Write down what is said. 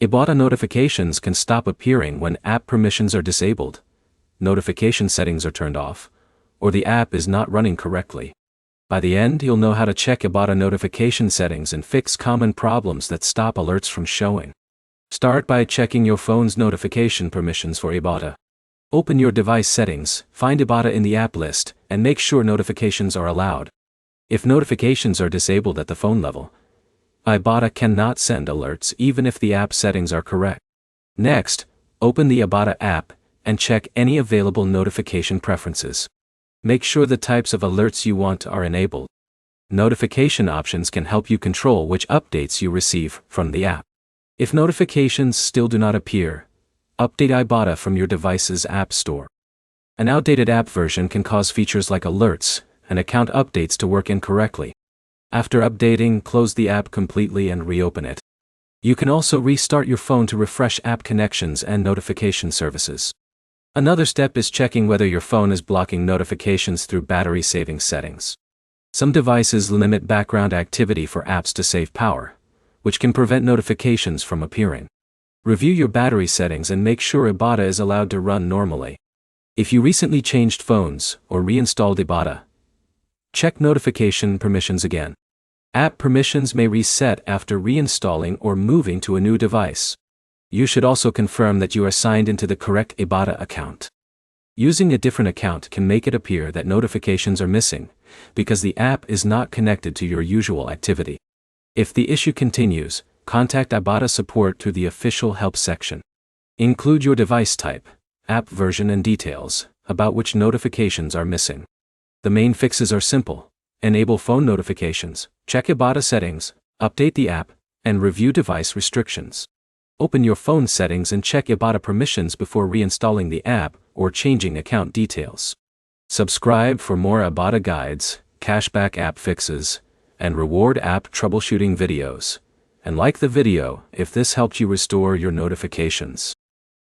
Ibotta notifications can stop appearing when app permissions are disabled, notification settings are turned off, or the app is not running correctly. By the end, you'll know how to check Ibotta notification settings and fix common problems that stop alerts from showing. Start by checking your phone's notification permissions for Ibotta. Open your device settings, find Ibotta in the app list, and make sure notifications are allowed. If notifications are disabled at the phone level, Ibotta cannot send alerts even if the app settings are correct. Next, open the Ibotta app and check any available notification preferences. Make sure the types of alerts you want are enabled. Notification options can help you control which updates you receive from the app. If notifications still do not appear, update Ibotta from your device's app store. An outdated app version can cause features like alerts and account updates to work incorrectly. After updating, close the app completely and reopen it. You can also restart your phone to refresh app connections and notification services. Another step is checking whether your phone is blocking notifications through battery saving settings. Some devices limit background activity for apps to save power, which can prevent notifications from appearing. Review your battery settings and make sure Ibotta is allowed to run normally. If you recently changed phones or reinstalled Ibotta, check notification permissions again. App permissions may reset after reinstalling or moving to a new device. You should also confirm that you are signed into the correct Ibotta account. Using a different account can make it appear that notifications are missing, because the app is not connected to your usual activity. If the issue continues, contact Ibotta support through the official help section. Include your device type, app version and details about which notifications are missing. The main fixes are simple: enable phone notifications, check Ibotta settings, update the app, and review device restrictions. Open your phone settings and check Ibotta permissions before reinstalling the app or changing account details. Subscribe for more Ibotta guides, cashback app fixes, and reward app troubleshooting videos. And like the video if this helped you restore your notifications.